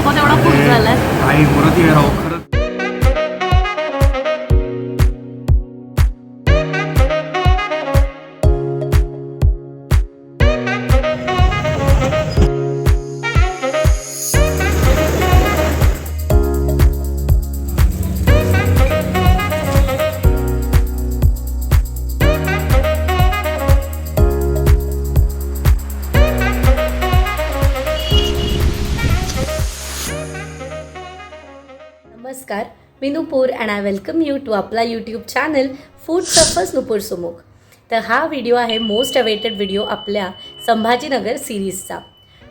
नको तेवढा फूड झालाय. काही परत ये राव खरं. नमस्कार, मी Nupur and I welcome you to आपला यूट्यूब चॅनल फूड सफर्स नुपूर सुमुख. तर हा व्हिडिओ आहे मोस्ट अवेटेड व्हिडिओ आपल्या संभाजीनगर सिरीजचा.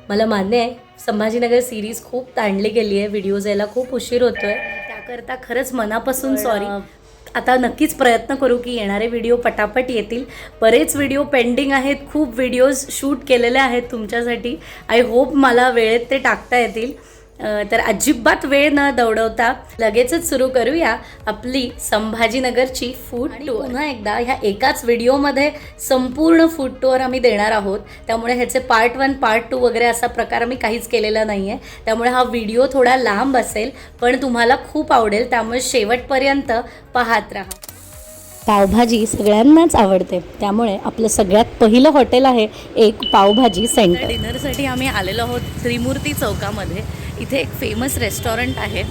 मला मान्य आहे संभाजीनगर सिरीज खूप ताणली गेली आहे, व्हिडिओज यायला खूप उशीर होतो आहे, त्याकरता खरंच मनापासून सॉरी. आता नक्कीच प्रयत्न करू की येणारे व्हिडिओ पटापट येतील. बरेच व्हिडिओ पेंडिंग आहेत, खूप व्हिडिओज शूट केलेले आहेत तुमच्यासाठी. आय होप मला वेळेत ते टाकता येतील. तर अजिबात वेळ न दौडवता लगेचच सुरू करूया आपली संभाजीनगरची फूड टूर. पुन्हा एकदा ह्या एकाच व्हिडिओमध्ये संपूर्ण फूड टूर आम्ही देणार आहोत, त्यामुळे ह्याचे पार्ट 1 पार्ट 2 वगैरे असा प्रकार आम्ही काहीच केलेला नाही आहे. त्यामुळे हा व्हिडिओ थोडा लांब असेल पण तुम्हाला खूप आवडेल, त्यामुळे शेवटपर्यंत पाहत राहा. पावभाजी सगळ्यांनाच आवडते, त्यामुळे आपलं सगळ्यात पहिलं हॉटेल आहे एक पावभाजी सेंटर. डिनरसाठी आम्ही आलेलो आहोत त्रिमूर्ती चौकामध्ये. इथे एक फेमस रेस्टॉरंट आहे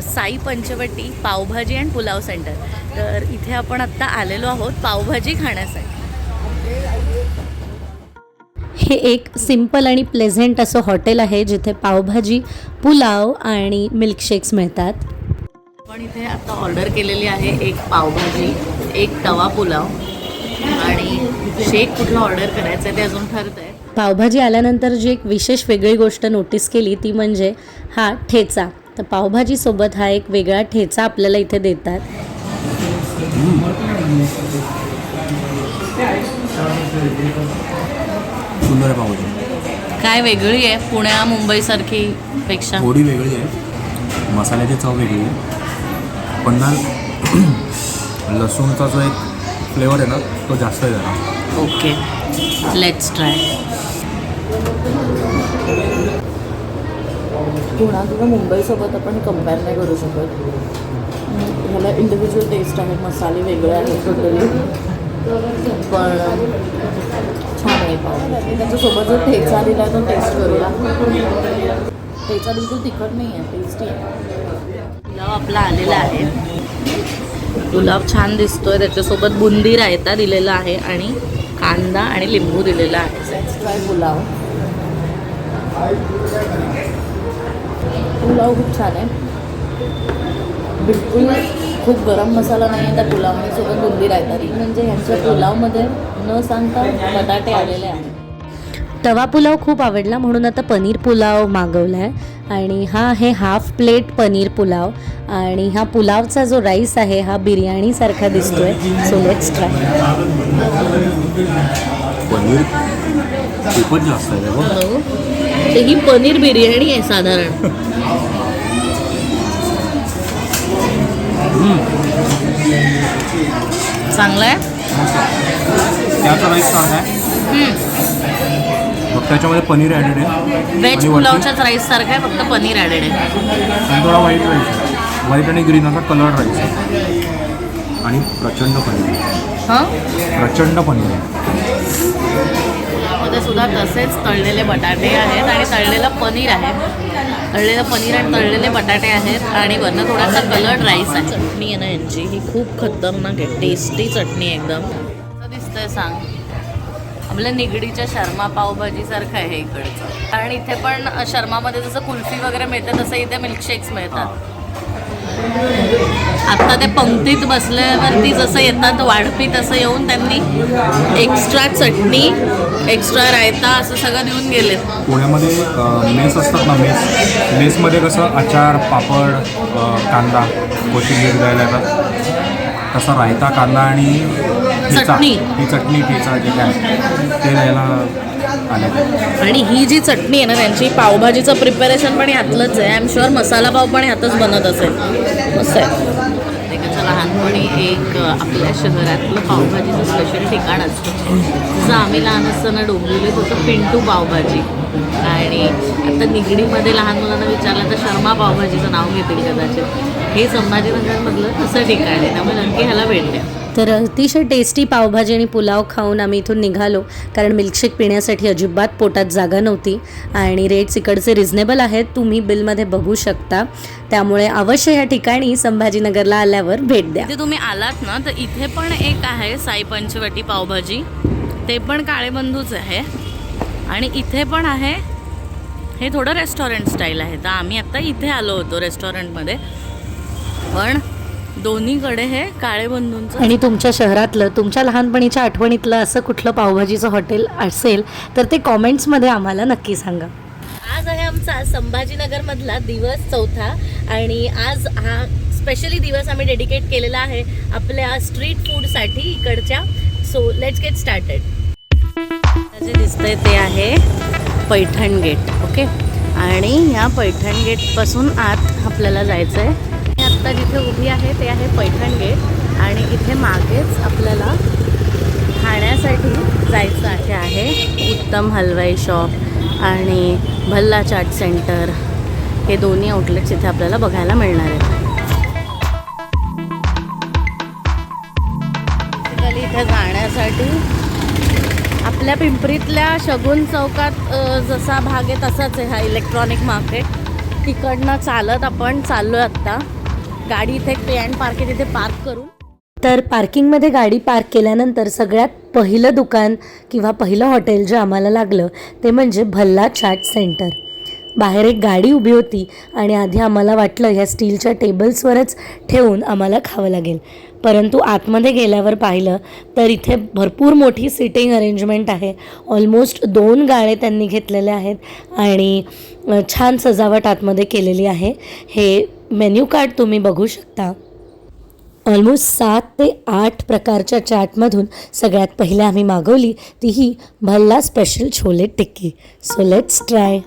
साई पंचवटी पावभाजी अँड पुलाव सेंटर. तर इथे आपण आत्ता आलेलो आहोत पावभाजी खाण्यासाठी. हे एक सिंपल आणि प्लेझेंट असं हॉटेल आहे जिथे पावभाजी, पुलाव आणि मिल्कशेक्स मिळतात. पण इथे आता ऑर्डर केलेली आहे एक पावभाजी, एक तवा पुलाव आणि शेक कुठला ऑर्डर करायचं आहे ते अजून ठरत आहे. पावभाजी आल्यानंतर जी एक विशेष वेगळी गोष्ट नोटीस केली ती म्हणजे हा ठेचा. तर पावभाजीसोबत हा एक वेगळा ठेचा आपल्याला इथे देतात. सुंदर आहे पावभाजी. काय वेगळी आहे पुण्या मुंबईसारखी पेक्षा? थोडी वेगळी आहे, मसाल्याची चव वेगळी आहे, पण ना लसूणचा जो एक फ्लेवर आहे ना तो जास्त आहे जरा. Okay, let's try. पुणा किंवा मुंबईसोबत आपण कंपेअर नाही करू शकत. ह्याला इंडिव्हिज्युअल टेस्ट आहे, मसाले वेगळे आहेत टोटली, पण छान आहे पाव. त्याच्यासोबत जो ठेचा दिला आहे तो टेस्ट करूया. ठेचा बिलकुल तिखट नाही आहे, टेस्टी आहे. पुलाव आपला आलेला आहे. पुलाव छान दिसतोय, त्याच्यासोबत बुंदी रायता दिलेला आहे आणि कांदा आणि लिंबू दिलेला आहे. फ्राय पुलाव. पुलाव खूप छान आहे, बिलकुल खूप गरम मसाला नाही आहे त्या पुलावमध्ये, सोबत बुंदी रायता दिली. म्हणजे ह्यांच्या पुलावमध्ये न सांगता बटाटे आलेले आहेत. तवा पुलाव खूप आवडला म्हणून आता पनीर पुलाव मागवला आहे आणि हा आहे हाफ प्लेट पनीर पुलाव. आणि हा पुलावचा जो राईस आहे हा बिर्याणीसारखा दिसतोय. So let's try. पनीर खूपच जास्त आहे बघ. ते ही पनीर बिर्याणी आहे साधारण. चांगलं आहे. त्याचा राईस चांगला आहे, मग त्याच्यामध्ये पनीर ॲडेड आहे. व्हेज पुलावच्याच राईस सारखं आहे, फक्त पनीर ॲडेड आहे. आणि थोडा व्हाईट राईस आहे, व्हाईट आणि ग्रीन असा कलर्ड राईस आहे. आणि प्रचंड पनीर आहे. हां, प्रचंड पनीर आहे. मध्ये सुद्धा तसेच तळलेले बटाटे आहेत आणि तळलेलं पनीर आहे. तळलेलं पनीर आणि तळलेले बटाटे आहेत आणि वरनं थोडासा कलर्ड राईस आहे. चटणी आहे ना यांची ही खूप खतरनाक आहे, टेस्टी चटणी आहे एकदम. कसं दिसतंय सांग? आपल्या निगडीच्या शर्मा पावभाजीसारखं आहे इकडचं. आणि इथे पण शर्मामध्ये जसं कुल्फी वगैरे मिळते तसं इथे मिल्कशेक्स मिळतात. आत्ता ते पंक्तीत बसल्यावरती जसं येतात वाढपी तसं येऊन त्यांनी एक्स्ट्रा चटणी, एक्स्ट्रा रायता असं सगळं देऊन गेलेत. पुण्यामध्ये मेस असतात ना, मेसमध्ये कसं अचार, पापड, कांदा, कोशिंबीर द्यायला येतात, तसा रायता, कांदा आणि चटणी, ही चटणी ठेचा जे काय ते द्यायला आले. आणि ही जी चटणी आहे ना त्यांची, पावभाजीचं प्रिपरेशन पण ह्यातलंच आहे. आय एम शुअर मसाला पाव पण ह्यातच बनत असेल. मस्त आहे. त्याचं लहानपणी एक आपल्या शहरातलं पावभाजीचं स्पेशल ठिकाण असतं. जसं आम्ही लहान असताना डोंबिवलीत होतं पिंटू पावभाजी. आणि आता निगडीमध्ये लहान मुलांना विचारलं तर शर्मा पावभाजीचं नाव घेतील कदाचित. हे संभाजीनगरमधलं तसं ठिकाण आहे, त्यामुळे नक्की ह्याला भेट द्या. तर अतिशय टेस्टी पावभाजी आणि पुलाव खाऊन आम्ही इथून निघालो, कारण मिल्कशेक पिण्यासाठी अजिबात पोटात जागा नव्हती आणि रेट्स इकडचे रिझनेबल आहेत, तुम्ही बिलमध्ये बघू शकता. त्यामुळे अवश्य या ठिकाणी संभाजीनगरला आल्यावर भेट द्या. इथे तुम्ही आलात ना तर इथे पण एक आहे साई पंचवटी पावभाजी, ते पण काळेबंधूच आहे. आणि इथे पण आहे, हे थोडं रेस्टॉरंट स्टाईल आहे. तर आम्ही आत्ता इथे आलो होतो रेस्टॉरंटमध्ये, पण दोन्हीकडे हे काळेबंधूंचं. आणि तुमच्या शहरातलं, तुमच्या लहानपणीच्या आठवणीतलं असं कुठलं पावभाजीचं हॉटेल असेल तर ते कॉमेंट्समध्ये आम्हाला नक्की सांगा. आज आहे आमचा संभाजीनगरमधला दिवस 4था आणि आज हा स्पेशली दिवस आम्ही डेडिकेट केलेला आहे आपल्या स्ट्रीट फूडसाठी इकडच्या. So let's get started. जे दिसतंय ते आहे पैठण गेट. ओके, आणि ह्या पैठण गेटपासून आत आपल्याला जायचं आहे. आत्ता जिथे उभी आहे ते आहे पैठण गेट आणि इथे मागेच आपल्याला खाण्यासाठी जायचं आहे. उत्तम हलवाई शॉप आणि भल्ला चाट सेंटर, हे दोन्ही आउटलेट्स इथे आपल्याला बघायला मिळणार आहेत. बेसिकली इथे जाण्यासाठी आपल्या पिंपरीतल्या शगुन चौकात जसा भाग आहे तसाच आहे हा इलेक्ट्रॉनिक मार्केट. तिकडनं चालत आपण चाललो आहे आत्ता. गाडी इथे पे अँड पार्क आहे, तिथे पार्क करून. तर पार्किंगमध्ये गाडी पार्क केल्यानंतर सगळ्यात पहिलं दुकान किंवा पहिलं हॉटेल जे आम्हाला लागलं ते म्हणजे भल्ला चाट सेंटर. बाहेर एक गाडी उभी होती आणि आधी आम्हाला वाटलं ह्या स्टीलच्या टेबल्सवरच ठेवून आम्हाला खावं लागेल, परंतु आतमध्ये गेल्यावर पाहिलं तर इथे भरपूर मोठी सिटिंग अरेंजमेंट आहे. ऑलमोस्ट 2 गाळे त्यांनी घेतलेले आहेत आणि छान सजावट आतमध्ये केलेली आहे. हे मेन्यू कार्ड तुम्ही बघू शकता. ऑलमोस्ट 7 ते 8 प्रकारच्या चाटमधून सगळ्यात पहिले आम्ही मागवली ती ही bhalla special chole tikki. So let's try.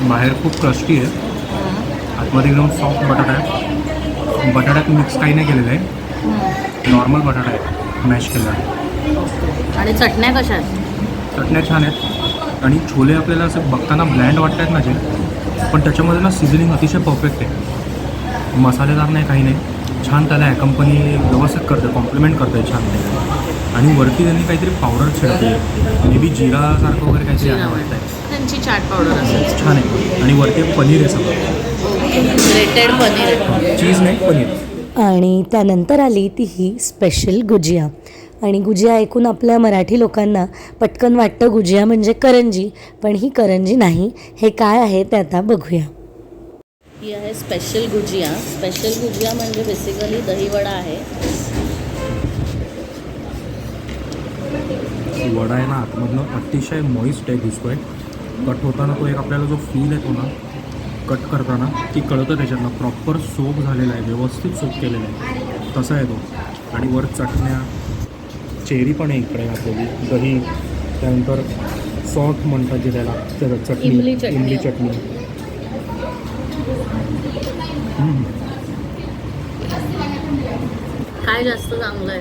बाहेर खूप क्रस्टी आहे, आतमध्ये एकदम सॉफ्ट बटाटा आहे. बटाट्यात मिक्स काही नाही केलेलं आहे, नॉर्मल बटाटा आहे मॅश केलेला आहे. आणि चटण्या कशा आहेत? चटण्या छान आहेत आणि छोले आपल्याला असं बघताना ब्लँड वाटत आहेत माझे, पण त्याच्यामध्ये ना सिझनिंग अतिशय परफेक्ट आहे. मसालेदार नाही, काही नाही, छान. त्याला कंपनी व्यवस्थित करते, कॉम्प्लिमेंट करते छान. आणि वरती त्यांनी काहीतरी पावडर छिडते, मे बी जिरासारखं वगैरे काहीतरी आहे, त्यांची चाट पावडर असेल. छान आहे. आणि वरती पनीर आहे सगळं, ग्रेटेड पनीर, चीज नाही पनीर. आणि त्यानंतर आली ती ही स्पेशल गुजिया. आणि गुजिया ऐकून आपल्या मराठी लोकांना पटकन वाटतं गुजिया म्हणजे करंजी, पण ही करंजी नाही. हे काय आहे ते आता बघूया. ही आहे स्पेशल गुजिया. स्पेशल गुजिया म्हणजे बेसिकली दहीवडा आहे. वडा आहे ना आतमधनं अतिशय मॉइस्ट आहे, दिसतोय. कट होताना तो एक आपल्याला जो फील येतो ना कट करताना ती कळतं त्याच्यातनं. प्रॉपर सोप झालेला आहे, व्यवस्थित सोप केलेला आहे, तसा आहे तो. आणि वर चटण्या, चेरी पण आहे इकडे घातलेली, दही, त्यानंतर सॉल्ट म्हणतात जे त्याला, चटणी, इमली चटणी. काय जास्त चांगलं आहे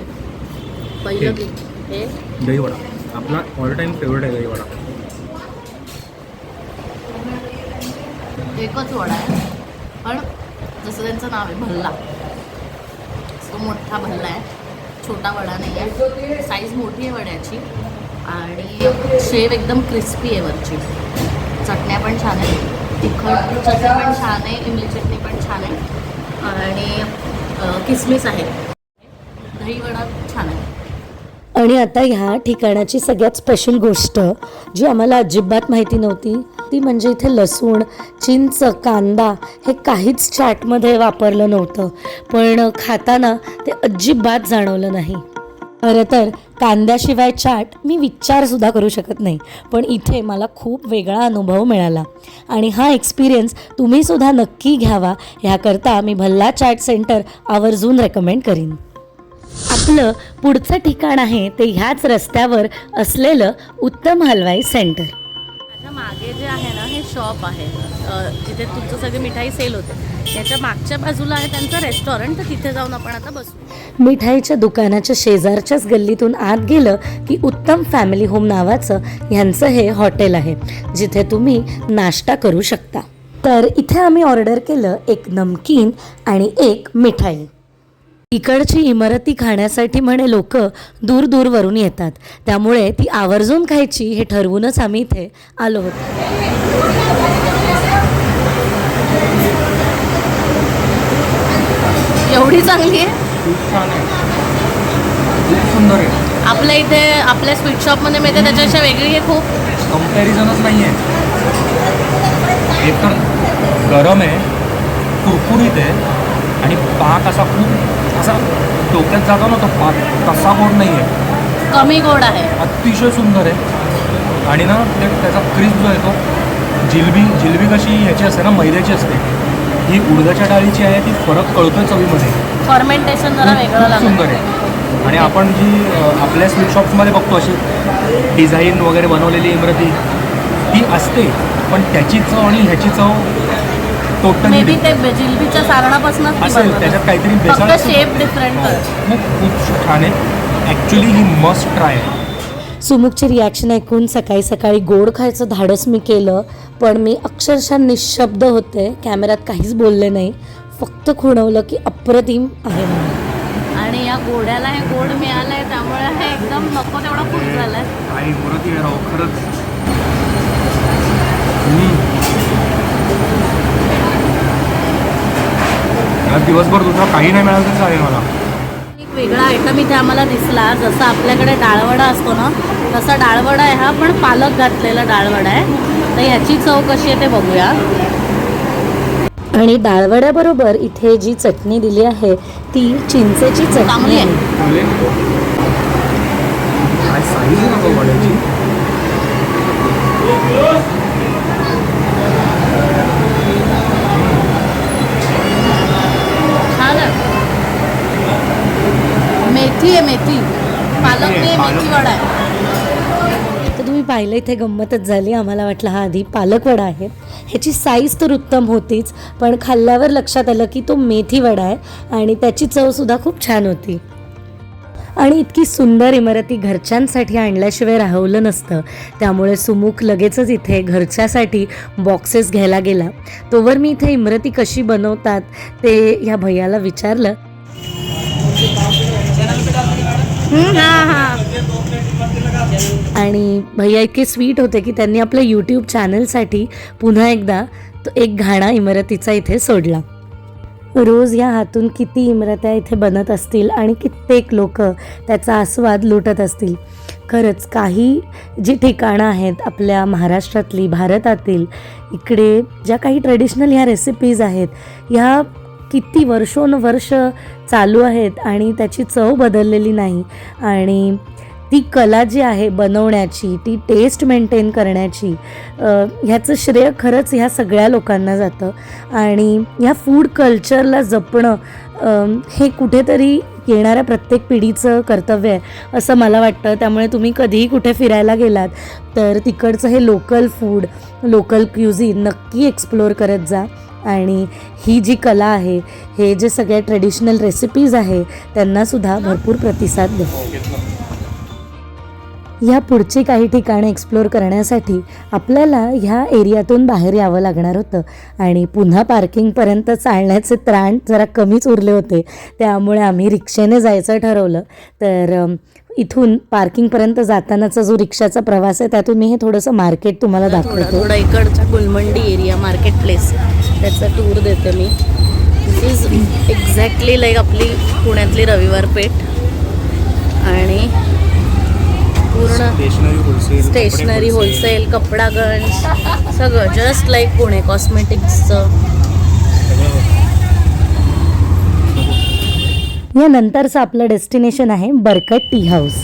पहिलं की हे दहीवडा आपला ऑल टाईम फेवरेट आहे. दहीवडा एकच वडा आहे, पण जसं त्यांचं नाव आहे भल्ला, तो मोठा भल्ला आहे, छोटा वडा नाही आहे. साईज मोठी आहे वड्याची आणि शेव एकदम क्रिस्पी आहे वरची. चटण्या पण छान आहे, तिखट चटणी पण छान आहे, इमली चटणी पण छान आहे आणि किसमिस आहे. दहीवडा छान आहे. आणि आता ह्या ठिकाणाची सगळ्यात स्पेशल गोष्ट जी आम्हाला अजिबात माहिती नव्हती ती म्हणजे इथे लसूण, चिंच, कांदा हे काहीच चाटमध्ये वापरलं नव्हतं, पण खाताना ते अजिबात जाणवलं नाही. खरं तर कांद्याशिवाय चाट मी विचारसुद्धा करू शकत नाही, पण इथे मला खूप वेगळा अनुभव मिळाला आणि हा एक्सपिरियन्स तुम्हीसुद्धा नक्की घ्यावा. ह्याकरता मी भल्ला चाट सेंटर आवर्जून रेकमेंड करीन. आपलं पुढचं ठिकाण आहे ते ह्याच रस्त्यावर असलेलं उत्तम हलवाई सेंटर. माझ्या मागे जे आहे ना हे शॉप आहे जिथे तुमचं सगळी मिठाई सेल होते. याच्या मागच्या बाजूला आहे त्यांचं रेस्टॉरंट, तर तिथे जाऊन आपण आता बसू. मिठाईच्या दुकानाच्या शेजारच्याच गल्लीतून आत गेलं की उत्तम फॅमिली होम नावाचं ह्यांचं हे हॉटेल आहे जिथे तुम्ही नाश्ता करू शकता. तर इथे आम्ही ऑर्डर केलं एक नमकीन आणि एक मिठाई. इकडची इमारती खाण्यासाठी म्हणे लोक दूर दूरवरून येतात, त्यामुळे ती आवर्जून खायची हे ठरवूनच आम्ही इथे आलो होतो. एवढी चांगली आहे, खूप छान आहे, खूप सुंदर आहे. आपल्या इथे आपल्या स्वीट शॉपमध्ये मिळते त्याच्यापेक्षा वेगळी आहे खूप. कम्पॅरिझनच नाही आहे. एक तर गरम आहे, कुरकुरीत आहे आणि पाक असा खूप असा डोक्यात जातो ना तो पाक, तसा गोड नाही आहे, कमी गोड आहे. अतिशय सुंदर आहे. आणि ना त्याचा क्रिस्प जो आहे तो जिलबी कशी ह्याची असते ना, मैद्याची असते, ही उडदाच्या डाळीची आहे, ती फरक कळतोय चवीमध्ये. फॉर्मेंटेशन जरा वेगळं खूप लागतं. सुंदर आहे. आणि आपण जी आपल्या स्वीट शॉप्समध्ये बघतो अशी डिझाईन वगैरे बनवलेली इमारती ती असते, पण त्याची चव आणि ह्याची चव मे टोटली बी ते जिलबीच्या सारणापासूनच ती असेल, बनवतात. त्याच्यात काहीतरी फक्त बेसन शेप डिफरंट करतो. खूप छान आहे. ॲक्च्युली ही मस्ट ट्राय आहे. सुमुखची रिॲक्शन ऐकून सकाळी सकाळी गोड खायचं धाडस मी केलं, पण मी अक्षरशः निशब्द होते, कॅमेऱ्यात काहीच बोलले नाही, फक्त खुणवलं की अप्रतिम आहे म्हणून. आणि या गोड्याला हे गोड मिळालंय त्यामुळे हे एकदम नको तेवढा खूप झालाय. आणि मुरत आहे राव खरंच. दिवसभर दुसरा काही नाही मिळालं तर चालेल मला. एक वेगळा आयटम इथे आम्हाला दिसला, जसा आपल्याकडे डाळवडा असतो ना तसा डाळवडा आहे हा, पण पालक घातलेला डाळवडा आहे. तर ह्याची चव कशी आहे ते बघूया. आणि डाळवड्याबरोबर इथे जी चटणी दिली आहे ती चिंचेची चटणी चांगली आहे. आहे. काय साईज आहे नको वड्याची. छान आहे. मेथी आहे, मेथी पालक नाही, मेथी वडा आहे. तर तुम्ही पाहिलं इथे गंमतच झाली. आम्हाला वाटलं हा आधी पालक वडा आहे. ह्याची साईज तर उत्तम होतीच, पण खाल्ल्यावर लक्षात आलं की तो मेथी वडा आहे आणि त्याची चवसुद्धा खूप छान होती. आणि इतकी सुंदर इमारती घरच्यांसाठी आणल्याशिवाय राहवलं नसतं, त्यामुळे सुमुख लगेचच इथे घरच्यासाठी बॉक्सेस घ्यायला गेला. तोवर मी इथे इमारती कशी बनवतात ते ह्या भैयाला विचारलं. आणि भैया इतके स्वीट होते की त्यांनी आपल्या यूट्यूब चॅनलसाठी पुन्हा एकदा तो एक घाणा इमारतीचा इथे सोडला. रोज या हातून किती इमारत्या इथे बनत असतील आणि कित्येक लोक त्याचा आस्वाद लुटत असतील. खरंच काही जी ठिकाणं आहेत आपल्या महाराष्ट्रातली, भारतातील, इकडे ज्या काही ट्रेडिशनल ह्या रेसिपीज आहेत ह्या किती वर्षोनवर्ष चालू आहेत आणि त्याची चव बदललेली नाही. आणि ती कला जी आहे बनवण्याची, ती टेस्ट मेंटेन करण्याची, ह्याचं श्रेय खरंच ह्या सगळ्या लोकांना जातं. आणि ह्या फूड कल्चरला जपणं हे कुठेतरी येणाऱ्या प्रत्येक पिढीचं कर्तव्य आहे असं मला वाटतं. त्यामुळे तुम्ही कधीही कुठे फिरायला गेलात तर तिकडचं हे लोकल फूड, लोकल क्युझिन नक्की एक्सप्लोअर करत जा. आणि ही जी कला आहे, हे जे सगळे ट्रेडिशनल रेसिपीज आहे त्यांनासुद्धा भरपूर प्रतिसाद द्या. ह्या पुढची काही ठिकाणं एक्सप्लोअर करण्यासाठी आपल्याला ह्या एरियातून बाहेर यावं लागणार होतं आणि पुन्हा पार्किंगपर्यंत चालण्याचे त्राण जरा कमीच उरले होते, त्यामुळे आम्ही रिक्षेने जायचं ठरवलं. तर इथून पार्किंगपर्यंत जातानाचा जो रिक्षाचा प्रवास आहे त्यातून मी हे थोडंसं मार्केट तुम्हाला दाखवतो. थोडा इकडचा गुलमंडी एरिया, मार्केट प्लेस, त्याचा टूर देते मी. दिस इज एक्झॅक्टली लाईक आपली पुण्यातली रविवार पेठ. आणि पूर्ण स्टेशनरी, होलसेल, कपडागंज, सगळं जस्ट लाईक पुणे. कॉस्मेटिक्सचं. यानंतरचं आपलं डेस्टिनेशन आहे बरकत टी हाऊस.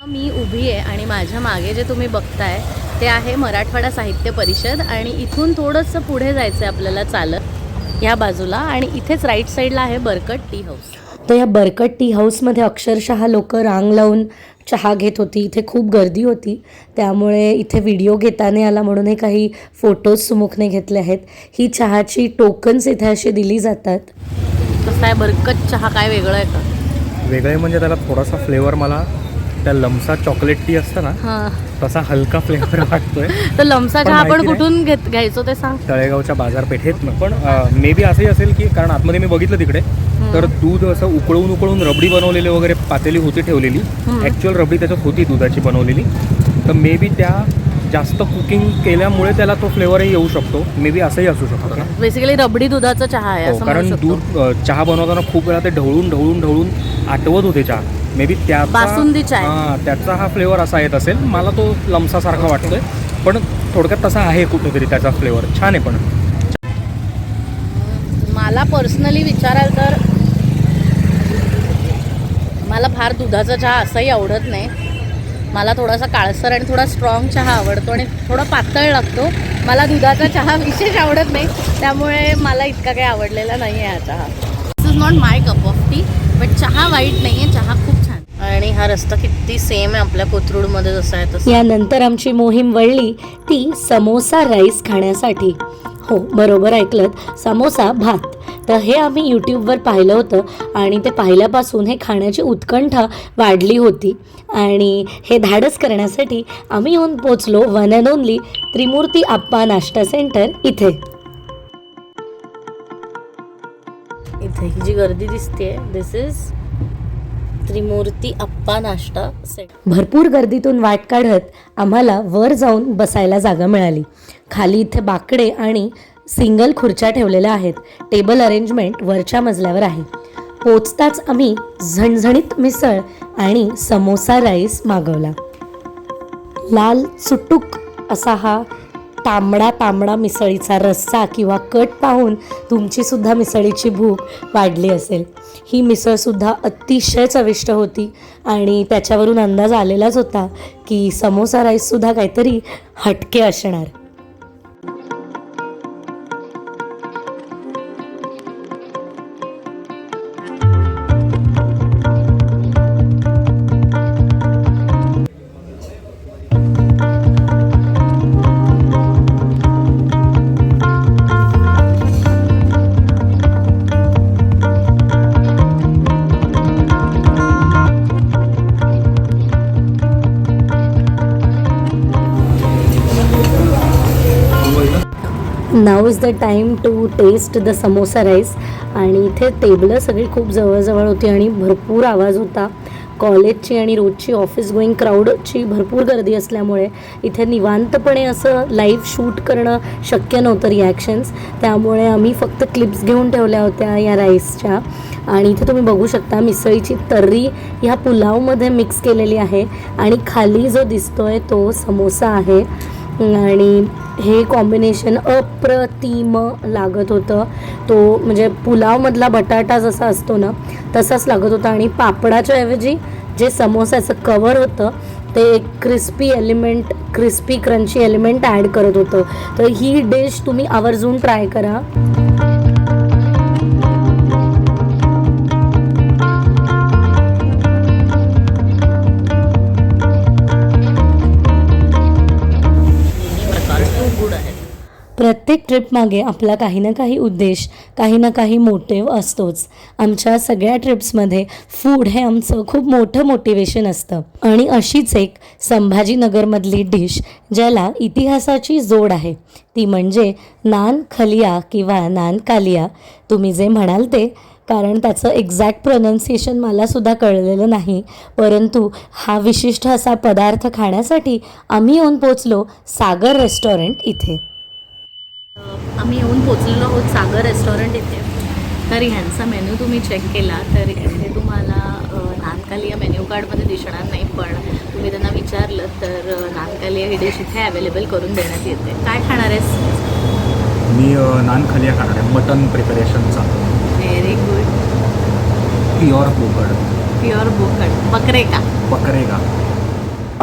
मी उभी आहे आणि माझ्या मागे जे तुम्ही बघताय ते आहे मराठवाडा साहित्य परिषद. आणि इथून थोडंसं पुढे जायचं आहे आपल्याला चालत ह्या बाजूला, आणि इथेच राईट साईडला आहे बरकत टी हाऊस. तर या बरकत टी हाऊसमध्ये अक्षरशः लोक रांग लावून चहा घेत होती. इथे खूप गर्दी होती, त्यामुळे इथे व्हिडिओ घेता नाही आला म्हणून हे काही फोटोज सुमुखने घेतले आहेत. ही चहाची टोकन्स इथे अशी दिली जातात. कसं आहे बरकत चहा, काय वेगळं आहे का? वेगळे म्हणजे त्याला थोडासा फ्लेवर मला त्या लमसा चॉकलेट टी असतं ना हां, तसा हलका फ्लेवर वाटतोय. तर लमसा पण चहा आपण माहिती नाही. कुठून घ्यायचो ते सांग. तळेगावच्या बाजारपेठेतनं. पण मे बी असंही असेल की कारण आतमध्ये मी बघितलं तिकडे तर दूध असं उकळून रबडी बनवलेली वगैरे पातेली होती ठेवलेली. ॲक्च्युअल रबडी त्याच्यात होती दुधाची बनवलेली. तर मे बी त्या जास्त कुकिंग केल्यामुळे त्याला तो फ्लेवरही येऊ शकतो. मे बी असंही असू शकतो ना. बेसिकली रबडी दुधाचा चहा आहे हो, असं कारण म्हणू शकतो. दूध चहा बनवताना खूप वेळा ते ढवळून आटवत होते चहा. मे बी बासुंदी चहा. हां, त्याचा हा फ्लेवर असा येत असेल. मला तो लमसासारखा वाटतोय, पण थोडक्यात तसा आहे कुठेतरी त्याचा फ्लेवर. छान आहे. पण मला पर्सनली विचाराल तर मला फार दुधाचा चहा असंही आवडत नाही. मला थोडासा काळसर आणि थोडा स्ट्रॉंग चहा आवडतो आणि थोडा पातळ लागतो. मला दुधाचा चहा विशेष आवडत नाही, त्यामुळे मला इतका काही आवडलेला नाही आहे हा चहा. This is not my cup of tea, but चहा वाईट नाही आहे, चहा खूप छान. आणि हा रस्ता किती सेम आहे आपल्या कोथरूडमध्ये जसा आहे तसं. यानंतर आमची मोहीम वळली ती समोसा राईस खाण्यासाठी. हो, बरोबर ऐकलत, समोसा भात. तर हे आम्ही यूट्यूबवर पाहिलं होतं आणि ते पाहिल्यापासून हे खाण्याची उत्कंठा वाढली होती. आणि हे धाडस करण्यासाठी आम्ही येऊन पोचलो वन अँड ओनली त्रिमूर्ती आप्पा नाश्ता सेंटर इथे. इथे ही जी गर्दी दिसते, दिस इज त्रिमूर्ती आप्पा नाश्ता सेंटर. भरपूर गर्दीतून वाट काढत आम्हाला वर जाऊन बसायला जागा मिळाली. खाली इथे बाकडे आणि सिंगल खुर्च्या ठेवलेल्या आहेत. टेबल अरेंजमेंट वरच्या मजल्यावर आहे. पोचताच आम्ही झणझणीत मिसळ आणि समोसा राईस मागवला. लाल चुटूक असा हा तांबडा मिसळीचा रस्सा किंवा कट पाहून तुमची सुद्धा मिसळीची भूक वाढली असेल. ही मिसळसुद्धा अतिशय चविष्ट होती आणि त्याच्यावरून अंदाज आलेलाच होता की समोसा राईससुद्धा काहीतरी हटके असणार. Now is the time to taste the samosa rice. आणि इथे टेबलं सगळी खूप जवळजवळ होती आणि भरपूर आवाज होता. कॉलेजची आणि रोजची ऑफिस गोईंग क्राऊडची भरपूर गर्दी असल्यामुळे इथे निवांतपणे असं लाईव्ह शूट करणं शक्य नव्हतं, रिॲक्शन्स. त्यामुळे आम्ही फक्त क्लिप्स घेऊन ठेवल्या होत्या या राईसच्या. आणि इथे तुम्ही बघू शकता मिसळीची तर्री ह्या पुलावमध्ये मिक्स केलेली आहे आणि खाली जो दिसतोय तो समोसा आहे. आणि हे कॉम्बिनेशन अप्रतिम लागत होतं. तो म्हणजे पुलावमधला बटाटा जसा असतो ना तसाच लागत होता. आणि पापडाच्या ऐवजी जे समोसाचं कवर होतं ते एक क्रिस्पी क्रंची एलिमेंट ॲड करत होतं. तर ही डिश तुम्ही आवर्जून ट्राय करा. प्रत्येक ट्रिपमागे आपला काही ना काही उद्देश, काही ना काही मोटिव्ह असतोच. आमच्या सगळ्या ट्रिप्समध्ये फूड हे आमचं खूप मोठं मोटिवेशन असतं. आणि अशीच एक संभाजीनगरमधली डिश ज्याला इतिहासाची जोड आहे ती म्हणजे नान खलिया किंवा नान कालिया. तुम्ही जे म्हणाल ते, कारण त्याचं एक्झॅक्ट प्रोनाऊन्सिएशन मलासुद्धा कळलेलं नाही. परंतु हा विशिष्ट असा पदार्थ खाण्यासाठी आम्ही येऊन पोचलो सागर रेस्टॉरंट इथे. आम्ही येऊन पोचलेलो आहोत सागर रेस्टॉरंट इथे. तर ह्यांचा मेन्यू तुम्ही चेक केला तर इथे तुम्हाला नानकालिया मेन्यू कार्डमध्ये दिसणार नाही, पण तुम्ही त्यांना विचारलं तर नानकालिया ही डिश इथे अवेलेबल करून देण्यात येते. काय खाणार आहेस? मी नान खलिया खाणार आहे, मटन प्रिपरेशनचा. Very good. प्युअर बोकड. प्युअर बोकड. बकरे का?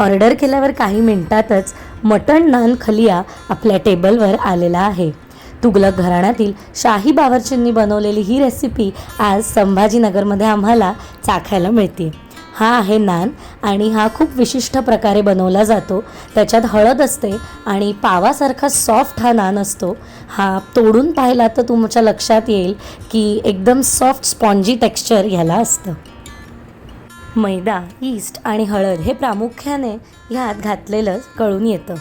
ऑर्डर केल्यावर काही मिनिटातच मटण नान खलिया आपल्या टेबलवर आलेला आहे. तुघलक घराण्यातील शाही बावर्चींनी बनवलेली ही रेसिपी आज संभाजीनगरमध्ये आम्हाला चाखायला मिळते. हा आहे नान आणि हा खूप विशिष्ट प्रकारे बनवला जातो. त्याच्यात हळद असते आणि पावासारखा सॉफ्ट हा नान असतो. हा तोडून पाहिला तर तुमच्या लक्षात येईल की एकदम सॉफ्ट स्पॉन्जी टेक्स्चर ह्याला असतं. मैदा, ईस्ट आणि हळद हे प्रामुख्याने ह्यात घातलेलं कळून येतं.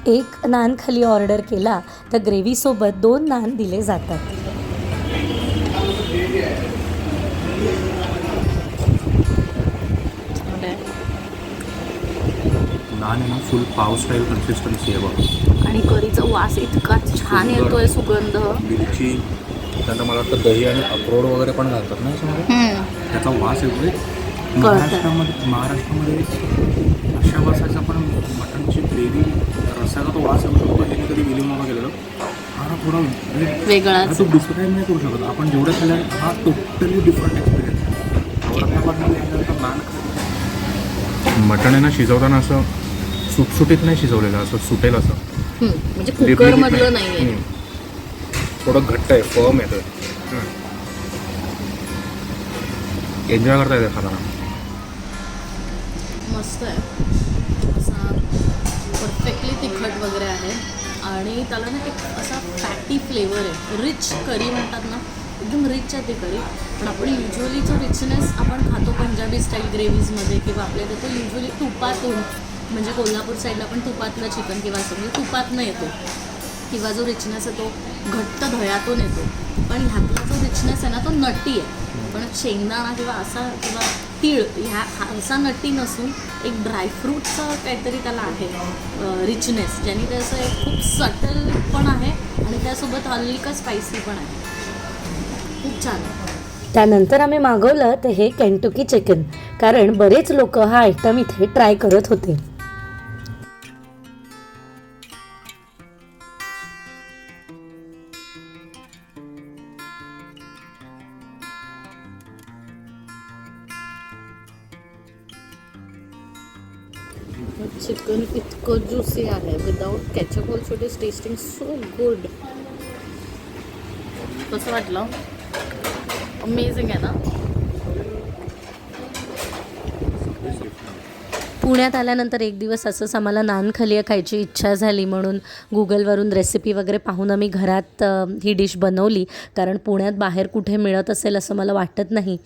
एक नान खाली ऑर्डर केला तर ग्रेव्हीसोबत 2 नान दिले जातात. नान आहे ना फुल पाव स्टाईल कन्सिस्टन्सी आहे बघ. आणि करीचा वास इतका छान येतोय, सुगंध. मिरची, त्यानंतर मला वाटतं दही आणि अक्रोड वगैरे पण घालतात ना याच्यामध्ये. त्याचा वास येतोय. महाराष्ट्रामध्ये अशा वासाचा पण मटणची ग्रेव्ही रस्स्याचा तो वास येऊ शकतो. हे कधी विलिंगला गेलेलो हा थोडा वेगळाच. तो डिस्क्राईब नाही करू शकत आपण. जेवढे खाल्लं हा टोटली डिफरंट एक्सपिरियन्स. औरंगाबादमध्ये नान मटण आहे ना शिजवताना असं सुटसुटीत नाही शिजवलेलं, असं सुटेल असं. म्हणजे कुकर मधलं नाहीये. थोडं घट्ट आहे, फर्म येतोय. एन्जॉय करता येते खाताना. मस्त आहे. असा परफेक्टली तिखट वगैरे आहे आणि त्याला ना एक असा फॅटी फ्लेवर आहे. रिच करी म्हणतात ना, एकदम रिच आहे ती करी. पण आपण युजली जो रिचनेस आपण खातो पंजाबी स्टाईल ग्रेव्हीजमध्ये किंवा आपल्या तो युजली तुपातून, म्हणजे कोल्हापूर साईडला पण तुपातलं चिकन किंवा असं म्हणजे तुपातनं येतो किंवा जो रिचनेस आहे तो घट्ट दह्यातून येतो. पण ह्यातला जो रिचनेस आहे ना तो नटी आहे. पण शेंगदाणा किंवा असा किंवा तीळ ह्या असा नटी नसून एक ड्रायफ्रूटचं काहीतरी त्याला आहे रिचनेस, ज्याने ते असं एक खूप सटल पण आहे आणि त्यासोबत हलका स्पायसी पण आहे. खूप छान आहे. त्यानंतर आम्ही मागवलं ते हे केंटुकी चिकन, कारण बरेच लोक हा आयटम इथे ट्राय करत होते. चिकन इतकं ज्युसी आहे. Without ketchup also it is testing so good. कसं वाटलं? अमेझिंग आहे ना. पुण्यात आल्यानंतर एक दिवस असंच आम्हाला नान खलिया खायची इच्छा झाली म्हणून गुगलवरून रेसिपी वगैरे पाहून आम्ही घरात ही डिश बनवली, कारण पुण्यात बाहेर कुठे मिळत असेल असं मला वाटत नाही.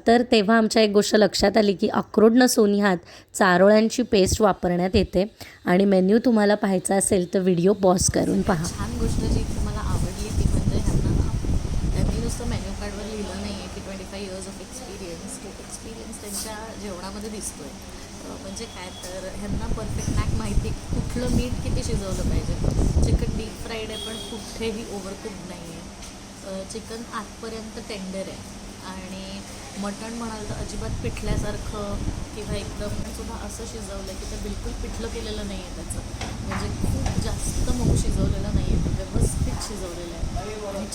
तर तेव्हा आमच्या एक गोष्ट लक्षात आली की अक्रोड नसून ह्यात चारोळ्यांची पेस्ट वापरण्यात येते. आणि मेन्यू तुम्हाला पाहायचा असेल तर व्हिडिओ पॉज करून पहा. छान गोष्ट जी मला आवडली ती म्हणजे त्यांनी नुसतं मेन्यू कार्डवर लिहिलं नाही आहे की 25 years ऑफ एक्सपिरियन्स. तो एक्सपिरियन्स त्यांच्या जेवणामध्ये दिसतोय. म्हणजे काय तर ह्यांना परफेक्ट नॅक माहिती कुठलं मीठ किती शिजवलं पाहिजे. चिकन डीप फ्राईड आहे पण कुठेही ओव्हरकुक नाही आहे. चिकन आतपर्यंत टेंडर आहे आणि मटण म्हणाल तर अजिबात पिठल्यासारखं किंवा एकदम सुद्धा असं शिजवलं की ते बिलकुल पिठलं केलेलं नाही आहे त्याचं. म्हणजे खूप जास्त मऊ शिजवलेलं नाही आहे, व्यवस्थित शिजवलेलं आहे. आणि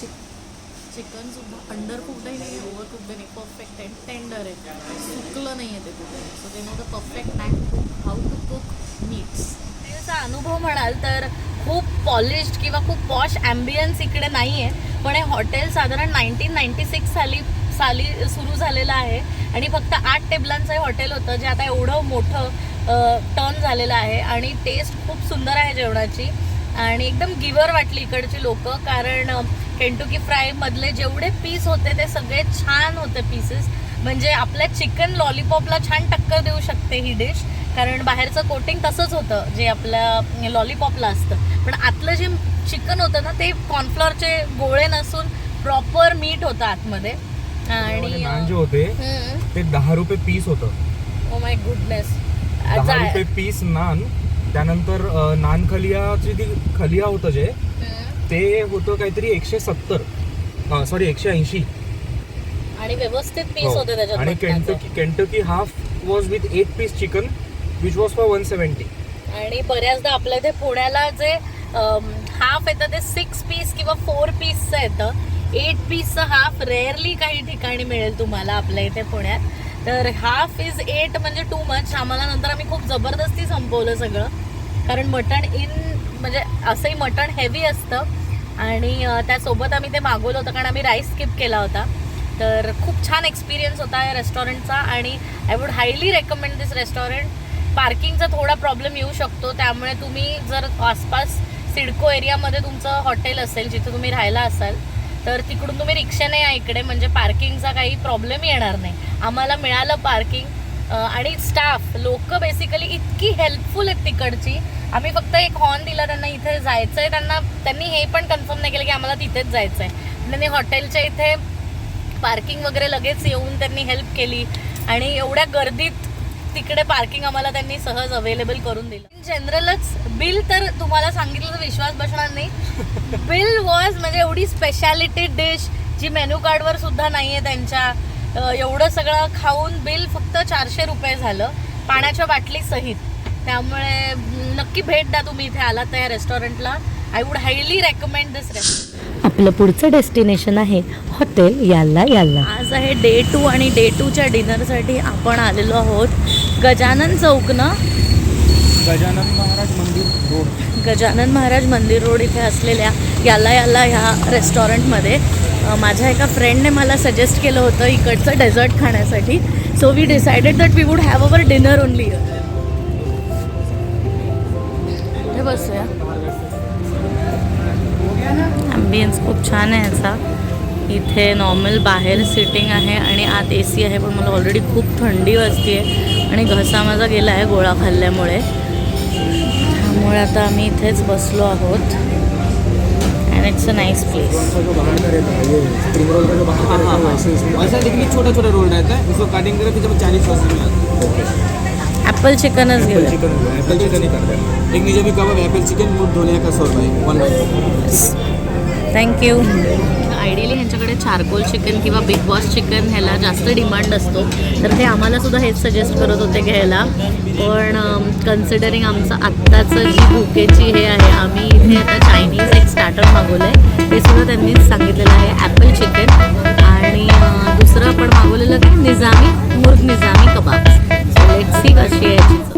चिकनसुद्धा अंडर कुकडही नाही आहे, ओव्हर कुकड नाही, परफेक्ट आहे, टेंडर आहे, सुकलं नाही आहे ते कुठे. So they know the perfect knack how to cook meats. त्याचा अनुभव म्हणाल तर खूप पॉलिश्ड किंवा खूप पॉश ॲम्बियन्स इकडे नाही आहे. पण हे हॉटेल साधारण 1996 साली सुरू झालेलं आहे आणि फक्त 8 टेबलांचं हे हॉटेल होतं, जे आता एवढं मोठं टर्न झालेलं आहे. आणि टेस्ट खूप सुंदर आहे जेवणाची आणि एकदम गिवर वाटली इकडची लोक, कारण केंटुकी फ्रायमधले जेवढे पीस होते ते सगळे छान होते पीसेस. म्हणजे आपल्या चिकन लॉलीपॉपला छान टक्कर देऊ शकते ही डिश, कारण बाहेरचं कोटिंग तसंच होतं जे आपल्या लॉलीपॉपला असतं. पण आतलं जे चिकन होतं ना ते कॉर्नफ्लॉरचे गोळे नसून प्रॉपर मीठ होतं आतमध्ये. आणि नान जे होते ते 10 रुपये पीस होतं. Oh my goodness. 10 रुपये पीस नान. त्यानंतर नान खलियाची ती खलिया होतं जे ते होतं काहीतरी 180 आणि व्यवस्थित पीस होते त्याच्यात. आणि Kentucky half was with 8 piece chicken which was for 170. आणि बऱ्याचदा आपल्या इथे पुण्याला जे हाफ येतं ते 6 पीस किंवा 4 पीसचं येतं. 8 पीसचं हाफ रेअरली काही ठिकाणी मिळेल तुम्हाला आपल्या इथे पुण्यात. तर हाफ इज 8 म्हणजे टू मच. आम्हाला नंतर आम्ही खूप जबरदस्ती संपवलं सगळं, कारण मटण म्हणजे असंही मटण हेवी असतं आणि त्यासोबत आम्ही ते मागवलं होतं कारण आम्ही राईस स्किप केला होता. तर खूप छान एक्सपिरियन्स होता या रेस्टॉरंटचा आणि I would highly recommend this restaurant. पार्किंगचा थोडा प्रॉब्लेम येऊ शकतो, त्यामुळे तुम्ही जर आसपास सिडको एरियामध्ये तुमचं हॉटेल असेल जिथे तुम्ही राहायला असाल तर तिकडून तुम्ही रिक्षाने या इकडे, म्हणजे पार्किंगचा काही प्रॉब्लेम येणार नाही. आम्हाला मिळालं पार्किंग आणि स्टाफ लोक बेसिकली इतकी हेल्पफुल आहेत तिकडची. आम्ही फक्त एक हॉर्न दिला त्यांना इथे जायचं आहे, त्यांनी हे पण कन्फर्म नाही केलं की आम्हाला तिथेच जायचं आहे. त्यांनी हॉटेलच्या इथे पार्किंग वगैरे लगेच येऊन त्यांनी हेल्प केली आणि एवढ्या गर्दीत तिकडे पार्किंग आम्हाला त्यांनी सहज अवेलेबल करून दिलं. इन जनरलच बिल तर तुम्हाला सांगितलं तर विश्वास बसणार नाही. बिल वॉज म्हणजे एवढी स्पेशालिटी डिश जी मेन्यू कार्डवर सुद्धा नाही आहे त्यांच्या. एवढं सगळं खाऊन बिल फक्त 400 रुपये झालं पाण्याच्या बाटली सहित. त्यामुळे नक्की भेट द्या तुम्ही इथे आलात त्या रेस्टॉरंटला. I would highly recommend this restaurant. आपलं पुढचं डेस्टिनेशन आहे हॉटेल याल्ला याल्ला. आज आहे डे 2 आणि डे 2च्या डिनरसाठी आपण आलेलो आहोत गजानन चौक ना, गजानन महाराज मंदिर रोड, गजानन महाराज मंदिर रोड इथे असलेल्या याला याला ह्या रेस्टॉरंटमध्ये. माझ्या एका फ्रेंडने मला सजेस्ट केलं होतं इकडचं डेझर्ट खाण्यासाठी. So we decided that we would have our dinner only here. इथे बसूया. ॲम्बियन्स खूप छान आहे ह्याचा. इथे नॉर्मल बाहेर सिटिंग आहे आणि आत AC आहे, पण मला ऑलरेडी खूप थंडी वाजते आहे आणि घसा माझा गेला आहे गोळा खाल्ल्यामुळे. त्यामुळे आता आम्ही इथेच बसलो आहोत and it's a nice place. ऐसा लेकिन छोटा छोटा रोल रहता है, उसको कटिंग करें फिर जब 40 सॉस मिला ॲपल चिकनच घेऊया. एप्पल चिकन ही कर दें. एक नीचे भी कबाब एप्पल चिकन मुझ धोने का 100 रुपये 1 बाई. थँक्यू. आयडियली ह्यांच्याकडे चारकोल चिकन किंवा बिग बॉस चिकन ह्याला जास्त डिमांड असतो, तर ते आम्हाला सुद्धा हेच सजेस्ट करत होते घ्यायला. पण कन्सिडरिंग आमचं आत्ताचं जी भुकेची हे आहे, आम्ही इथे आता चायनीज एक स्टार्टर मागवलं आहे. ते सुद्धा त्यांनीच सांगितलेलं आहे ॲपल चिकन. आणि दुसरं आपण मागवलेलं की निजामी मुर्ग निजामी कबाब. सो लेट्स सी कशी आहे याची चव.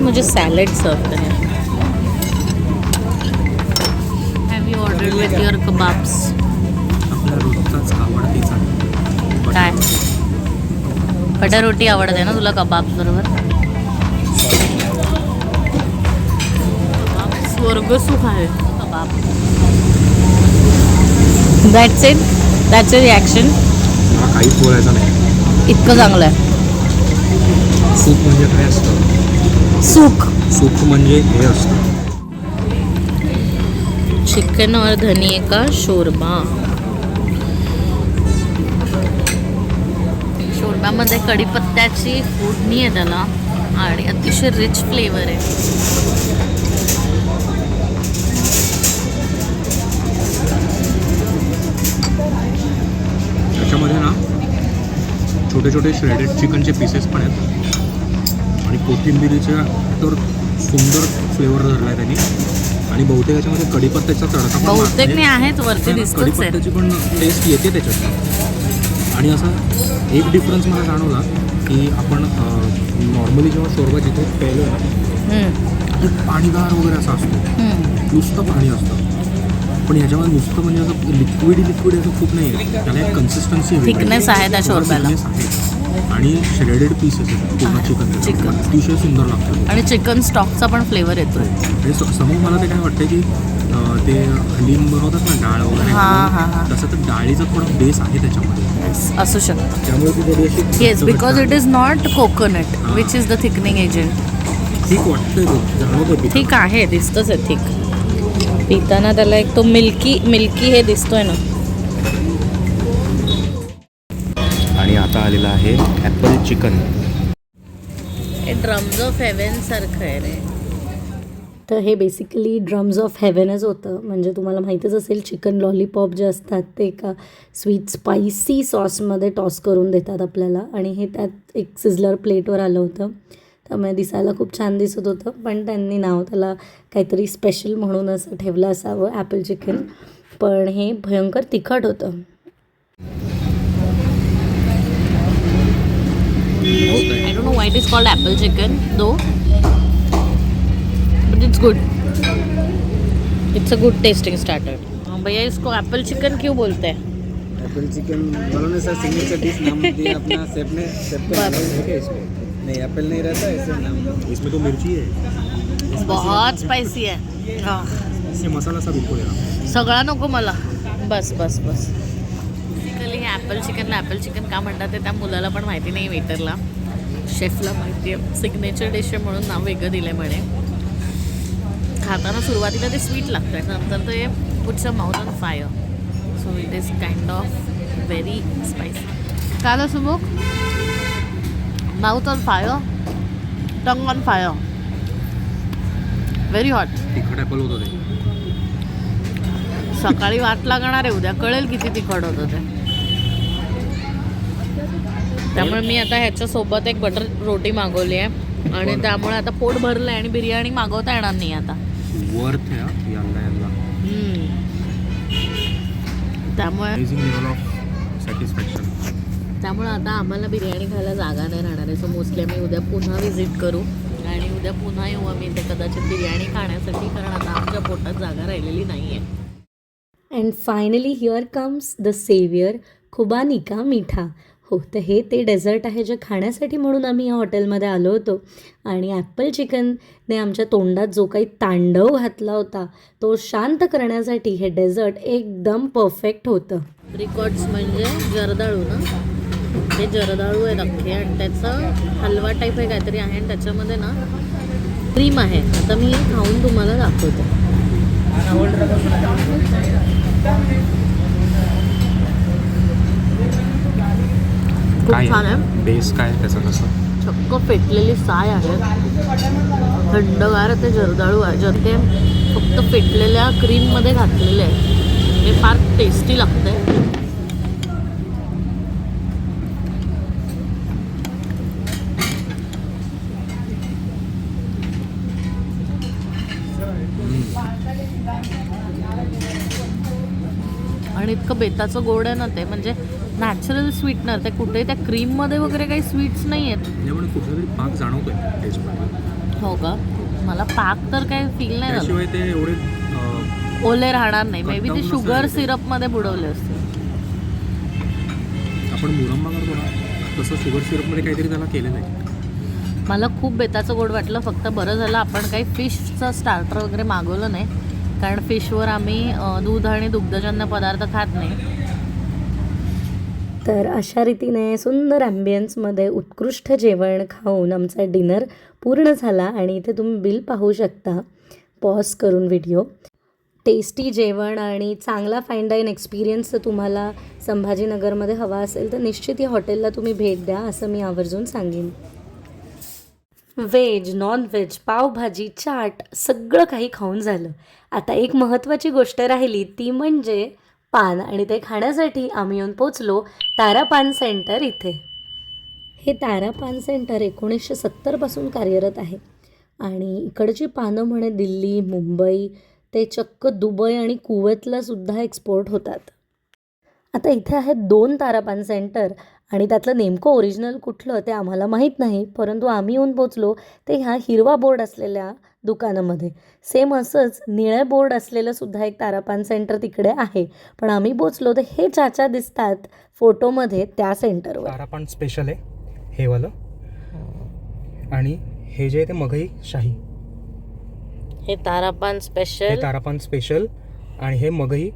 मुझे सैलेड सर्व करें. Have you ordered with your kebabs? आपल्या रोजचाच आवडतीचा काय बटर रोटी आवडते ना तुला कबाब बरोबर? स्वर्गसुख आहे kebab. That's it, that's a reaction. मला काहीच बोलायचं नाही. इतकं चांगलं आहे. सूप म्हणजे काय असतं? सूप म्हणजे हे असतं चिकन और धनिये का शोरबा. शोरब्यामध्ये कढीपत्त्याची फोडणी आहे त्याला आणि अतिशय रिच फ्लेवर आहे. त्याच्यामध्ये ना छोटे छोटे श्रेडेड चिकनचे पीसेस पण आहेत आणि कोथिंबिरीचा तर सुंदर फ्लेवर धरला आहे त्यांनी. आणि बहुतेक याच्यामध्ये कढीपत्त्याचा तडका पण बहुतेक नाही आहेत वरती दिसतोच आहे. कढीपत्त्याची पण टेस्ट येते त्याच्यात. आणि असा एक डिफरन्स मला जाणवला की आपण नॉर्मली जेव्हा शोरबा जिथे प्यायलो ना ते पाणीदार वगैरे असा असतो, नुसतं पाणी असतं. पण ह्याच्यामध्ये नुसतं म्हणजे असं लिक्विड असं खूप नाही आहे. त्याला एक कन्सिस्टन्सी थिकनेस आहे त्या शोरब्याला आणि श्रेडेड पीसेस आहेत पूर्ण चिकन. अतिशय सुंदर लागतं आणि चिकन स्टॉकचा पण फ्लेवर येतो. आणि समोर मला ते काय वाटतं की ते हलीम बनवतात ना डाळ वगैरे, तसं तर डाळीचा थोडा बेस आहे त्याच्यामध्ये, असू शकतं. त्यामुळे ती थोडी अशी yes, because it is not coconut which is the thickening agent. ठीक वाटतंय तो, जाणवतं ठीक आहे, दिसतंच आहे ठीक. पिताना त्याला एक तो मिल्की हे दिसतोय ना. आणि आता आलेला आहे ॲपल चिकन. हे ड्रम्स ऑफ हेवन सारखं आहे रे. तर हे बेसिकली ड्रम्स ऑफ हेवनच होतं. म्हणजे तुम्हाला माहीतच असेल चिकन लॉलीपॉप जे असतात ते एका स्वीट स्पायसी सॉसमध्ये टॉस करून देतात आपल्याला. आणि हे त्यात एक सिझलर प्लेटवर आलं होतं. त्यामुळे दिसायला खूप छान दिसत होतं, पण त्यांनी नाव त्याला काहीतरी स्पेशल म्हणून असं ठेवलं असावं ॲपल चिकन. पण हे भयंकर तिखट होतं. I don't know why it is called apple chicken though, but it's good. It's a good tasting starter. भैया इसको एप्पल चिकन क्यों बोलते हैं? एप्पल चिकन उन्होंने सर सिग्नेचर डिश नाम दिया अपना, सेफ ने सेफ को नाम है क्या इसमें? नहीं एप्पल नहीं रहता ऐसे नाम। इसमें तो मिर्ची है, बहुत स्पाइसी है. हाँ, इससे मसाला सब इनको देना. सगळा नको मला. बस बस बस. बेसिकली हे ॲपल चिकन का म्हणतात ते त्या मुलाला पण माहिती नाही, वेटरला, शेफला माहिती आहे. सिग्नेचर डिश म्हणून नाव वेगळं दिलं आहे म्हणे. खाताना सुरुवातीला ते स्वीट लागतं, नंतर ते puts a mouth on fire, so it is kind of very spicy. काय Sumukh? Mouth on fire, tongue on fire, very hot. तिखट ॲपल होतं ते. सकाळी वाट लागणार आहे, उद्या कळेल किती तिखट होतं ते. त्यामुळे मी आता ह्याच्यासोबत एक बटर रोटी मागवली आहे आणि त्यामुळे आता पोट भरलं आहे आणि बिर्याणी मागवता येणार नाही आता. वर्थ आहे याला. त्यामुळे अमेझिंग लेवल ऑफ सॅटिस्फॅक्शन. त्यामुळे आता आम्हाला बिर्याणी खायला जागा नाही राहणार आहे. सो मोस्टली आम्ही उद्या पुन्हा व्हिजिट करू आणि उद्या पुन्हा येऊ आम्ही ते कदाचित बिर्याणी खाण्यासाठी, कारण आता आमच्या पोटात जागा राहिलेली नाही आहे. And finally here comes the saviour, khubani ka मीठा. हो, तर हे ते डेझर्ट आहे जे खाण्यासाठी म्हणून आम्ही या हॉटेलमध्ये आलो होतो. आणि ॲपल चिकनने आमच्या तोंडात जो काही तांडव घातला होता तो शांत करण्यासाठी हे डेझर्ट एकदम परफेक्ट होतं. रिकॉर्ड्स म्हणजे जर्दाळू ना, हे जर्दाळू आहे अख्खे आणि त्याचा हलवा टाईप आहे काहीतरी आहे आणि त्याच्यामध्ये ना क्रीम आहे. आता मी हे खाऊन तुम्हाला दाखवते. खूप छान आहे. बेस काय त्याचं कसं चक्क फेटलेली साय आहे, थंडगार ते जर्दाळू आहे, जर ते फक्त फेटलेल्या क्रीममध्ये घातलेले आहे. हे फार टेस्टी लागते. आणि इतकं बेताचं गोड आहे ना ते, म्हणजे नॅचरल स्वीटनर. ते कुठे त्या क्रीममध्ये वगैरे काही स्वीट्स नाही आहेत. त्यामुळे कुठला तरी पाक जाणवतोय टेस्टमध्ये. हो का? मला पाक तर काही फील नाही झालं. त्याशिवाय ते एवढे ओले राहणार नाही. मे बी ते शुगर सिरपमध्ये बुडवले असते. आपण मुरंबा करतो ना, तसं शुगर सिरपमध्ये काहीतरी त्याला केलेलं आहे. मला खूप बेताचं गोड वाटलं. फक्त बरं झालं आपण काही फिशचं स्टार्टर वगैरे मागवलं नाही, कारण फिशवर आम्ही दूध आणि दुग्धजन्य पदार्थ खात नाही. तर अशा रीतीने सुंदर ॲम्बियन्समध्ये उत्कृष्ट जेवण खाऊन आमचा डिनर पूर्ण झाला. आणि इथे तुम्ही बिल पाहू शकता पॉज करून व्हिडिओ. टेस्टी जेवण आणि चांगला फाईन डाईन एक्सपिरियन्स जर तुम्हाला संभाजीनगरमध्ये हवा असेल तर निश्चित या हॉटेलला तुम्ही भेट द्या, असं मी आवर्जून सांगेन. Veg, non veg, pav bhaji, chaat सगळं काही खाऊन झालं. आता एक महत्त्वाची गोष्ट राहिली ती म्हणजे पान, आणि ते खाण्यासाठी आम्ही येऊन पोचलो तारा पान सेंटर इथे. हे तारा पान सेंटर 1970पासून कार्यरत आहे आणि इकडची पानं म्हणे दिल्ली, मुंबई ते चक्क दुबई आणि कुवेतला सुद्धा एक्सपोर्ट होतात. आता इथे आहेत 2 तारापान सेंटर आणि त्यातलं नेमकं ओरिजिनल कुठलं ते आम्हाला माहीत नाही, परंतु आम्ही येऊन पोचलो ते ह्या हिरवा बोर्ड असलेल्या दुकानामध्ये. सेम असंच निळे बोर्ड असलेलं सुद्धा एक तारापान सेंटर तिकडे आहे, पण आम्ही पोचलो तर हे चाचा दिसतात फोटोमध्ये त्या सेंटरवर. तारापान स्पेशल आहे हे वालं, आणि हे जे आहे ते मघई शाही. हे तारापान हे स्पेशल, तारापान स्पेशल आणि हे मघई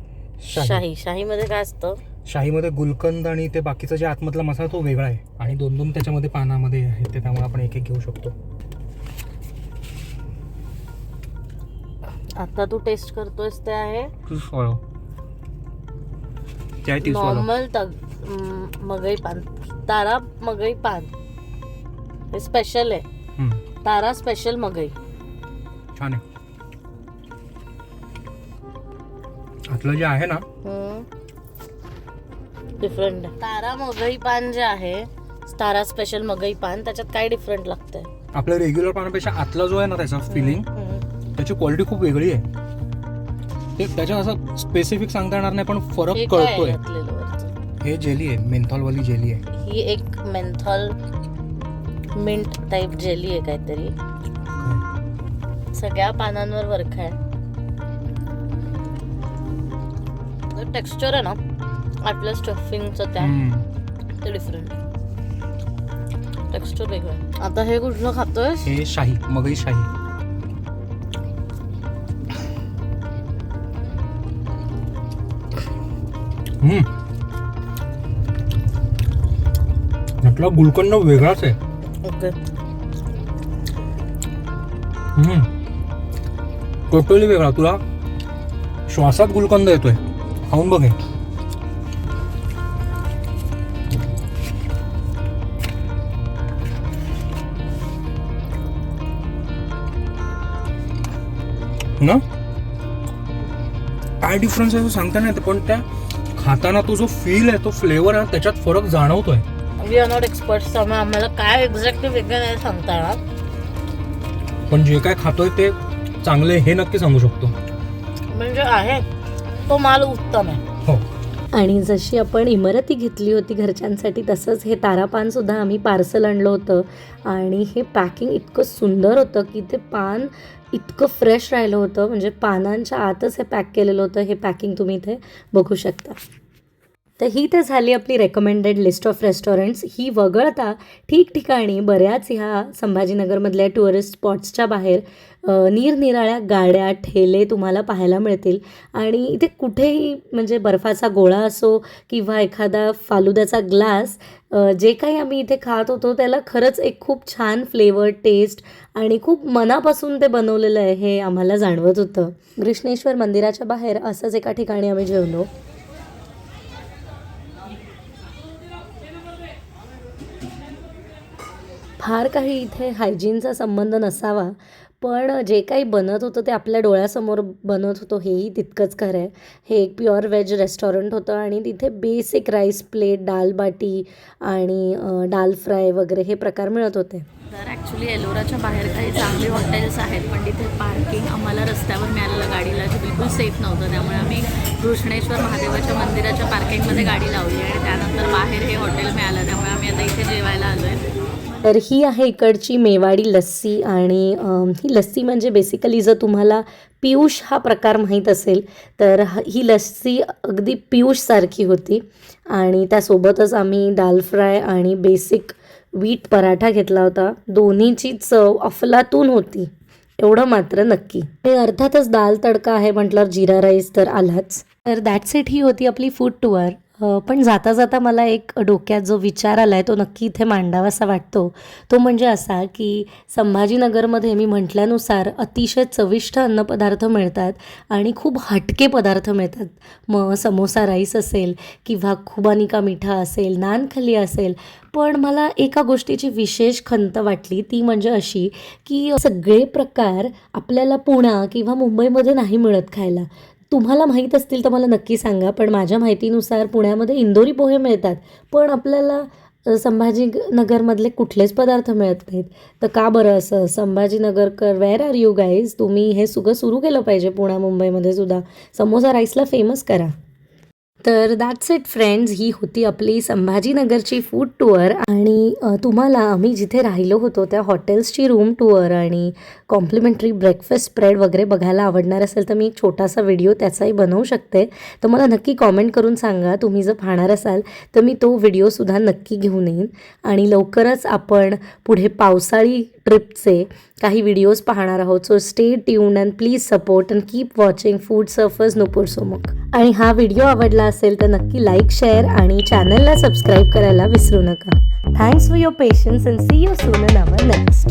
शाही. शाहीमध्ये काय असतं? शाहीमध्ये गुलकंद आणि ते बाकीचं जे आतमधला मसाला तो वेगळा आहे आणि 2-2 त्याच्यामध्ये पानामध्ये आहे ते, त्यामुळे आपण एक घेऊ शकतो. आता तू टेस्ट करतोयस ते आहे नॉर्मल मगई पान, तारा मगई पान. हे स्पेशल आहे, तारा स्पेशल मगई. छान आहे. आतलं जे आहे ना डिफरंट आहे. तारा मगई पान जे आहे, तारा स्पेशल मगई पान, त्याच्यात काय डिफरंट लागतंय? आपल्या रेग्युलर पानापेक्षा आतला जो आहे ना त्याचा फिलिंग, त्याची क्वालिटी खूप वेगळी आहे. ते त्याच्यात असं स्पेसिफिक सांगता येणार नाही, पण फरक हे काय आहे कळतोय. घातलेलं वरचं? हे जेली आहे, मेंथॉलवाली जेली आहे. ही एक मेंथॉल मिंट टाईप जेली आहे काहीतरी. सगळ्या पानांवर वरख आहे. टेक्स्चर आहे ना आपल्या स्टफिंगचं त्या ते डिफरंट टेक्स्चर वेगळं आहे. आता हे कुठलं खातोय? हे शाही, मगई शाही. म्हटलं गुलकंद वेगळाच आहे. ओके. टोटली वेगळा. तुला श्वासात गुलकंद येतोय. खाऊन बघ हे. ना काय डिफरन्स आहे सांगता नाही येत, पण त्या खाताना तो जो फील आहे, तो फ्लेवर आहे, त्याच्यात फरक जाणवतोय. वी आर नॉट एक्सपर्ट्स, त्यामुळे आम्हाला काय एक्झॅक्टली वेगळं नाही सांगता येणार. पण जे काय खातोय ते चांगले हे नक्की सांगू शकतो. म्हणजे आहे तो माल उत्तम आहे. हो. आणि जशी आपण इमारती घेतली होती घरच्यांसाठी, तसंच हे तारापानसुद्धा आम्ही पार्सल आणलं होतं. आणि हे पॅकिंग इतकं सुंदर होतं की ते पान इतकं फ्रेश राहिलं होतं. म्हणजे पानांच्या आतच हे पॅक केलेलं होतं. हे पॅकिंग तुम्ही इथे बघू शकता. तर ही तर झाली आपली रेकमेंडेड लिस्ट ऑफ रेस्टॉरंट्स. ही वगळता ठिकठिकाणी बऱ्याच ह्या संभाजीनगरमधल्या टुरिस्ट स्पॉट्सच्या बाहेर निरनिराळ्या गाड्या, ठेले तुम्हाला पाहायला मिळतील. आणि इथे कुठेही म्हणजे बर्फाचा गोळा असो किंवा एखादा फालुद्याचा ग्लास, जे काही आम्ही इथे खात होतो त्याला खरंच एक खूप छान फ्लेवर, टेस्ट आणि खूप मनापासून ते बनवलेलं आहे हे आम्हाला जाणवत होतं. कृष्णेश्वर मंदिराच्या बाहेर असंच एका ठिकाणी आम्ही जेवलो. फार काही इथे हायजीनचा संबंध नसावा, पण जे काही बनत होतं ते आपल्या डोळ्यासमोर बनत होतं हेही तितकंच खरं आहे. हे एक प्युअर व्हेज रेस्टॉरंट होतं आणि तिथे बेसिक राईस प्लेट, दाल बाटी आणि दाल फ्राय वगैरे हे प्रकार मिळत होते. तर ॲक्च्युली एलोराच्या बाहेर काही चांगले हॉटेल्स आहेत, पण तिथे पार्किंग आम्हाला रस्त्यावर मिळालेलं गाडीला जे बिलकुल सेफ नव्हतं. त्यामुळे आम्ही कृष्णेश्वर महादेवाच्या मंदिराच्या पार्किंगमध्ये गाडी लावली आणि त्यानंतर बाहेर हे हॉटेल मिळालं. त्यामुळे आम्ही आता इथे जेवायला आलो आहे. तर ही आहे इकडची मेवाडी लस्सी. आणि ही लस्सी म्हणजे बेसिकली जर तुम्हाला पियुष हा प्रकार माहीत असेल तर ही लस्सी अगदी पियुषसारखी होती. आणि त्यासोबतच आम्ही दाल फ्राय आणि बेसिक वीट पराठा घेतला होता. दोन्हीची चव अफलातून होती, एवढं मात्र नक्की. आणि अर्थातच दाल तडका आहे म्हटल्यावर जिरा राईस तर आलाच. तर दॅट्स इट. ही होती आपली फूड टूअर. पण जाता जाता मला एक डोक्यात जो विचार आला आहे तो नक्की इथे मांडावासा वाटतो. तो म्हणजे असा की संभाजीनगरमध्ये मी म्हटल्यानुसार अतिशय चविष्ट अन्नपदार्थ मिळतात आणि खूप हटके पदार्थ मिळतात. मग समोसा राईस असेल किंवा खुबानी का मिठा असेल, नानखली असेल. पण मला एका गोष्टीची विशेष खंत वाटली, ती म्हणजे अशी की सगळे प्रकार आपल्याला पुणे किंवा मुंबईमध्ये नाही मिळत खायला. तुम्हाला माहीत असतील तर मला नक्की सांगा. पण माझ्या माहितीनुसार पुण्यामध्ये इंदोरी पोहे मिळतात, पण आपल्याला संभाजीनगरमधले कुठलेच पदार्थ मिळत नाहीत. तर का बरं असं? संभाजीनगरकर, वेअर आर यू गाईज? तुम्ही हे सगळं सुरू केलं पाहिजे पुणे मुंबईमध्ये सुद्धा. समोसा राईसला फेमस करा. तर दॅट्स इट फ्रेंड्स. ही होती आपली संभाजीनगरची फूड टूअर. आणि तुम्हाला आम्ही जिथे राहिलो होतो त्या हॉटेल्सची रूम टूअर आणि कॉम्प्लिमेंटरी ब्रेकफास्ट स्प्रेड वगैरे बघायला आवडणार असेल तर मी एक छोटासा व्हिडिओ त्याचाही बनवू शकते. तर मला नक्की कॉमेंट करून सांगा. तुम्ही जर पाहणार असाल तर मी तो व्हिडिओसुद्धा नक्की घेऊन येईन. आणि लवकरच आपण पुढे पावसाळी ट्रिपचे काही व्हिडिओज पाहणार आहोत. So stay tuned and please support and keep watching food surfers Nupur Somak. आणि हा व्हिडिओ आवडला असेल तर नक्की लाईक, शेअर आणि चॅनलला सबस्क्राईब करायला विसरू नका. Thanks for your patience and see you soon in our next.